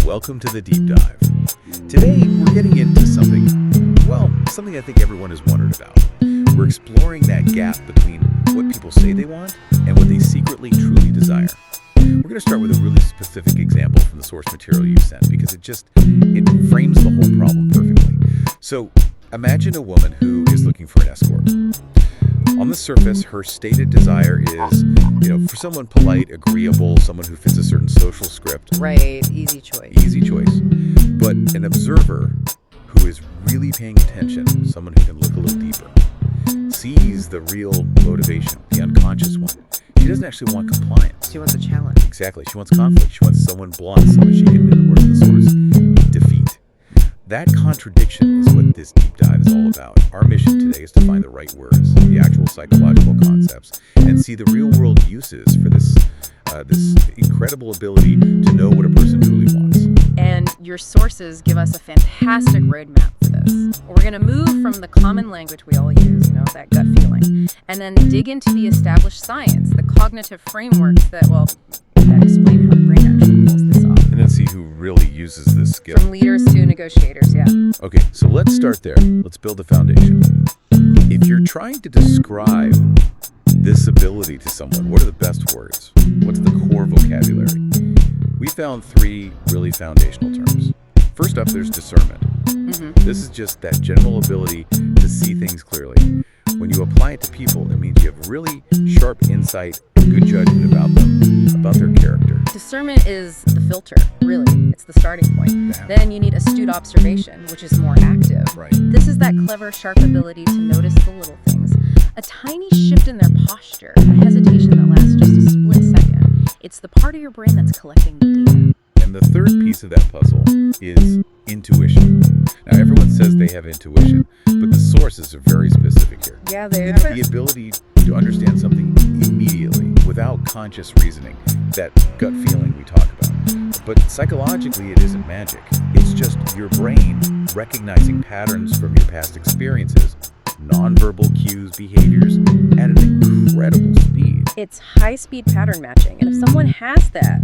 welcome to the deep dive. Today, we're getting into something I think everyone has wondered about. We're exploring that gap between what people say they want and what they secretly, truly desire. We're going to start with a really specific example from the source material you sent because it frames the whole problem perfectly. So, imagine a woman who is looking for an escort. On the surface, her stated desire is, for someone polite, agreeable, someone who fits a certain social script. Right, easy choice. Easy choice. But an observer who is really paying attention, someone who can look a little deeper, sees the real motivation, the unconscious one. She doesn't actually want compliance. She wants a challenge. Exactly. She wants conflict. She wants someone blunt, someone she can, in the words of the source, defeat. That contradiction is what this deep dive is all about. Our mission today is to find the right words, the actual psychological concepts, and see the real-world uses for this incredible ability to know what a person truly wants. And your sources give us a fantastic roadmap for this. We're going to move from the common language we all use, that gut feeling, and then dig into the established science, the cognitive frameworks that explain how the brain actually pulls this off. And then see who really uses this skill. From leaders to negotiators, yeah. Okay, so let's start there. Let's build a foundation. If you're trying to describe this ability to someone, what are the best words? What's the core vocabulary? We found three really foundational terms. First up, there's discernment. This is just that general ability to see things clearly. When you apply it to people, it means you have really sharp insight and good judgment about them, about their character. Discernment is the filter, really. It's the starting point. Yeah. Then you need astute observation, which is more active. Right. This is that clever, sharp ability to notice the little things. A tiny shift in their posture, a hesitation that lasts just a split second. It's the part of your brain that's collecting the data. And the third piece of that puzzle is intuition. Now, everyone says they have intuition, but the sources are very specific here. Yeah, they It's are. the ability to understand something immediately, without conscious reasoning, that gut feeling we talk about. But psychologically, it isn't magic. It's just your brain recognizing patterns from your past experiences, nonverbal cues, behaviors, at an incredible speed. It's high-speed pattern matching, and if someone has that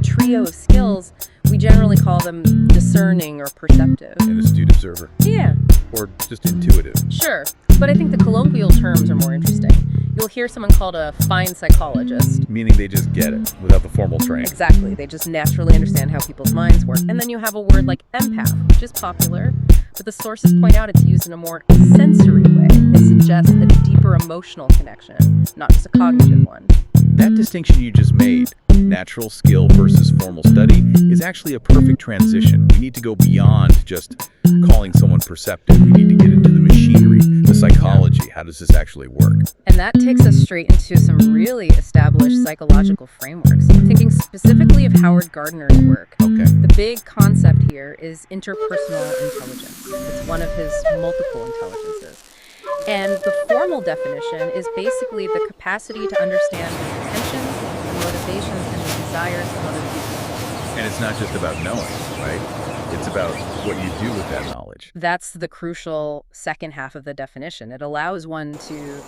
trio of skills, we generally call them discerning or perceptive. An astute observer. Yeah. Or just intuitive. Sure, but I think the colloquial terms are more interesting. You'll hear someone called a fine psychologist. Meaning they just get it without the formal training. Exactly, they just naturally understand how people's minds work. And then you have a word like empath, which is popular, but the sources point out it's used in a more sensory way. It suggests a deeper emotional connection, not just a cognitive one. That distinction you just made, natural skill versus formal study, is actually a perfect transition. We need to go beyond just calling someone perceptive. We need to get into the machinery, the psychology. How does this actually work? And that takes us straight into some really established psychological frameworks. I'm thinking specifically of Howard Gardner's work. Okay. The big concept here is interpersonal intelligence. It's one of his multiple intelligences. And the formal definition is basically the capacity to understand the intentions, the motivations, and the desires of other people. And it's not just about knowing, right? It's about what you do with that knowledge. That's the crucial second half of the definition. It allows one to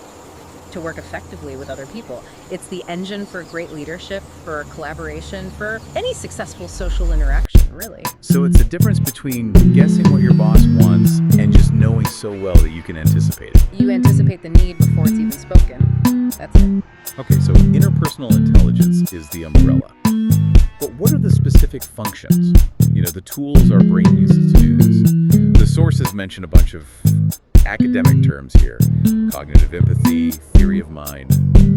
work effectively with other people. It's the engine for great leadership, for collaboration, for any successful social interaction, really. So it's the difference between guessing what your boss wants and just knowing so well that you can anticipate it. You anticipate the need before it's even spoken. That's it. Okay, so interpersonal intelligence is the umbrella. But what are the specific functions? The tools our brain uses to do this. The sources mention a bunch of academic terms here. Cognitive empathy, theory of mind.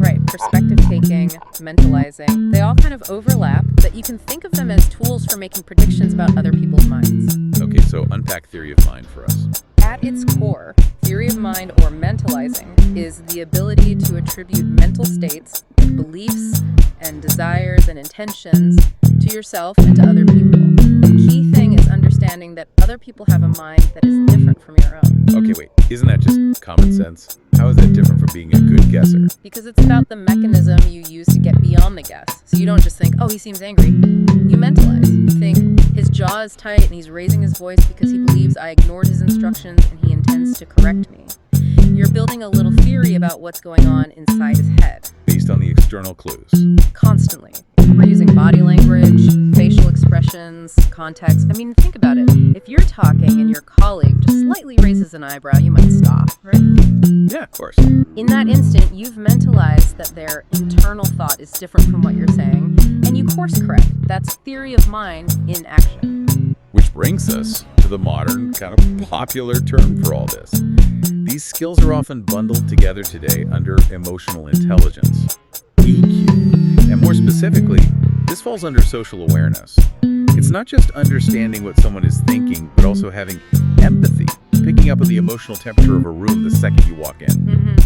Right, perspective taking, mentalizing. They all kind of overlap, but you can think of them as tools for making predictions about other people's minds. Okay, so unpack theory of mind for us. At its core, theory of mind or mentalizing is the ability to attribute mental states, beliefs, and desires and intentions to yourself and to other people. The key thing is understanding that other people have a mind that is different from your own. Okay, wait, isn't that just common sense? How is that different from being a good guesser? Because it's about the mechanism you use to get beyond the guess. So you don't just think, oh, he seems angry. You mentalize. You think, his jaw is tight and he's raising his voice because he believes I ignored his instructions and he intends to correct me. You're building a little theory about what's going on inside his head. Based on the external clues. Constantly. We're using body language, facial expressions, expressions, context. I mean, think about it. If you're talking and your colleague just slightly raises an eyebrow, you might stop, right? Yeah, of course. In that instant, you've mentalized that their internal thought is different from what you're saying, and you course correct. That's theory of mind in action. Which brings us to the modern, kind of popular term for all this. These skills are often bundled together today under emotional intelligence, EQ. And more specifically, this falls under social awareness. It's not just understanding what someone is thinking, but also having empathy, picking up on the emotional temperature of a room the second you walk in. Mm-hmm.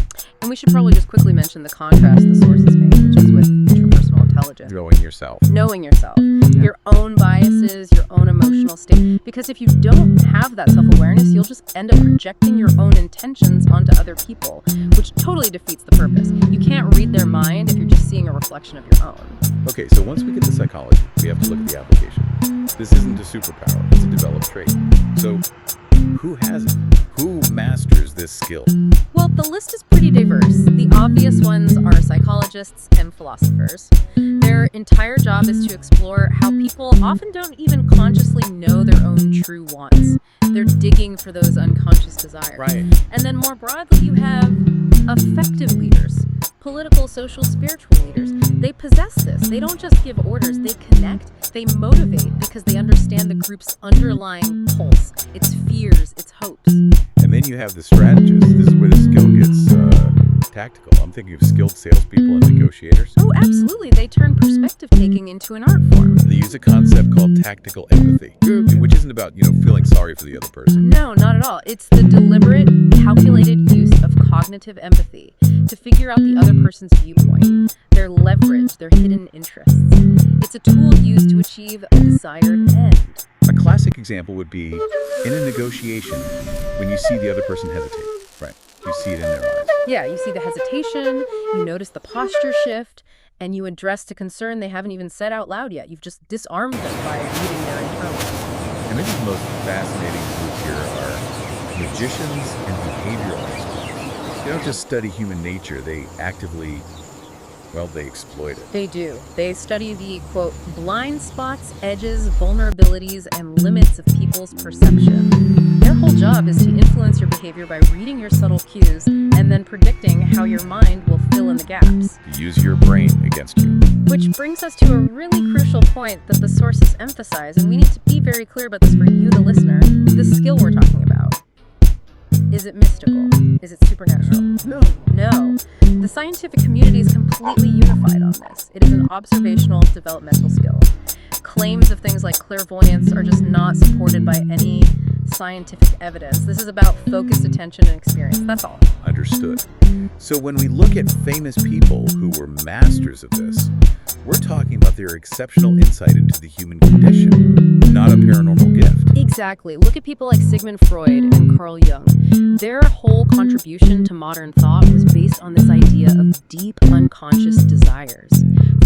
And we should probably just quickly mention the contrast the sources make, which is with interpersonal intelligence. Knowing yourself. Your own biases, your own emotional state. Because if you don't have that self-awareness, you'll just end up projecting your own intentions onto other people, which totally defeats the purpose. You can't read their mind if you're just seeing a reflection of your own. Okay, so once we get to psychology, we have to look at the application. This isn't a superpower, it's a developed trait. So, who has it? Who masters this skill? Well, the list is pretty diverse. The obvious ones are psychologists and philosophers. Their entire job is to explore how people often don't even consciously know their own true wants. They're digging for those unconscious desires. Right. And then more broadly, you have effective leaders, political, social, spiritual leaders. They possess this. They don't just give orders, they connect, they motivate because they understand the group's underlying pulse, its fears, its hopes. And then you have the strategist. This is where the skill gets tactical. I'm thinking of skilled salespeople and negotiators. Oh, absolutely. They turn perspective taking into an art form. They use a concept called tactical empathy, which isn't about, feeling sorry for the other person. No, not at all. It's the deliberate, calculated use of cognitive empathy to figure out the other person's viewpoint, their leverage, their hidden interests. It's a tool used to achieve a desired end. A classic example would be in a negotiation when you see the other person hesitate. Right. You see it in their eyes. Yeah, you see the hesitation, you notice the posture shift, and you address a concern they haven't even said out loud yet. You've just disarmed them by reading their internal. And maybe the most fascinating group here are magicians and behavioralists. They don't just study human nature, they actively, they exploit it. They do. They study the, quote, blind spots, edges, vulnerabilities, and limits of people's perception. Their whole job is to influence your behavior by reading your subtle cues and then predicting how your mind will fill in the gaps. To use your brain against you. Which brings us to a really crucial point that the sources emphasize, and we need to be very clear about this for you, the listener, the skill we're talking about. Is it mystical? Is it supernatural? No. The scientific community is completely unified on this. It is an observational, developmental skill. Claims of things like clairvoyance are just not supported by any scientific evidence. This is about focused attention and experience. That's all. Understood. So when we look at famous people who were masters of this, we're talking about their exceptional insight into the human condition, not a paranormal gift. Exactly. Look at people like Sigmund Freud and Carl Jung. Their whole contribution to modern thought was based on this idea of deep unconscious desires,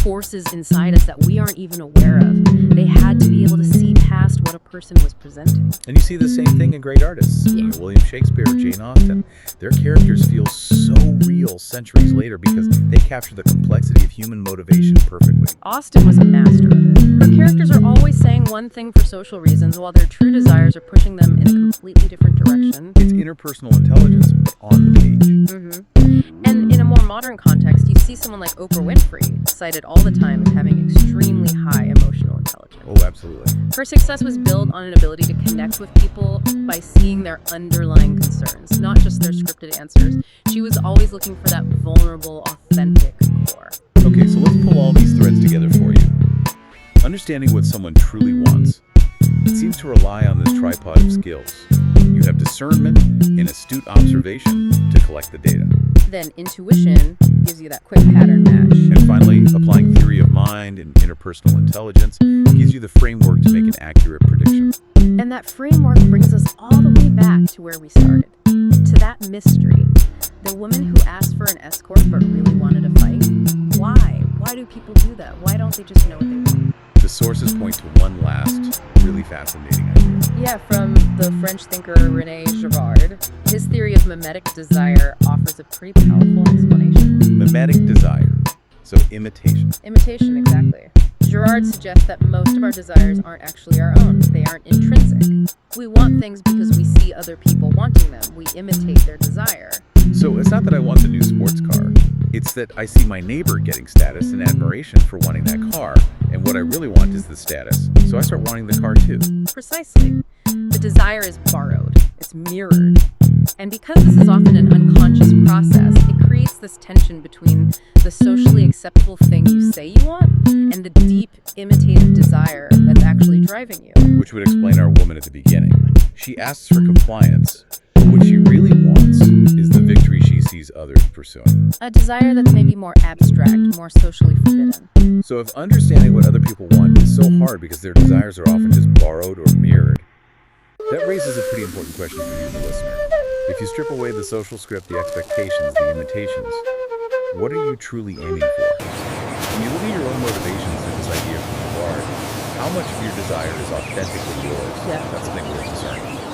forces inside us that we aren't even aware of. They had to be able to see past what a person was presenting. And you see the same thing in great artists. Yeah. William Shakespeare, Jane Austen. Their characters feel so real centuries later because they capture the complexity of human motivation perfectly. Austen was a master of it. Her characters are always saying one thing for social reasons while their true desires are pushing them in a completely different direction. It's interpersonal intelligence, but on the page. Mm-hmm. And in a more modern context, you see someone like Oprah Winfrey, cited all the time as having extremely high emotional intelligence. Oh, absolutely. Her success was built on an ability to connect with people by seeing their underlying concerns, not just their scripted answers. She was always looking for that vulnerable, authentic core. Okay, so let's pull all these threads together for you. Understanding what someone truly wants. It seems to rely on this tripod of skills. You have discernment and astute observation to collect the data. Then intuition gives you that quick pattern match. And finally, applying theory of mind and interpersonal intelligence gives you the framework to make an accurate prediction. And that framework brings us all the way back to where we started, to that mystery. The woman who asked for an escort but really wanted a fight. Why? Why do people do that? Why don't they just know what they want? The sources point to one last, really fascinating idea. Yeah, from the French thinker René Girard. His theory of mimetic desire offers a pretty powerful explanation. Mimetic desire. So imitation. Imitation, exactly. Girard suggests that most of our desires aren't actually our own. They aren't intrinsic. We want things because we see other people wanting them. We imitate their desire. So it's not that I want the new sports car. It's that I see my neighbor getting status and admiration for wanting that car, and what I really want is the status. So I start wanting the car too. Precisely. The desire is borrowed. It's mirrored. And because this is often an unconscious process, it creates this tension between the socially acceptable thing you say you want and the deep, imitative desire that's actually driving you. Which would explain our woman at the beginning. She asks for compliance. What she really wants is the victory she sees others pursuing. A desire that's maybe more abstract, more socially forbidden. So if understanding what other people want is so hard because their desires are often just borrowed or mirrored, that raises a pretty important question for you, the listener. If you strip away the social script, the expectations, the imitations, what are you truly aiming for? When you look at your own motivations in this idea from Girard, how much of your desire is authentically yours? Yeah. That's something worth discerning.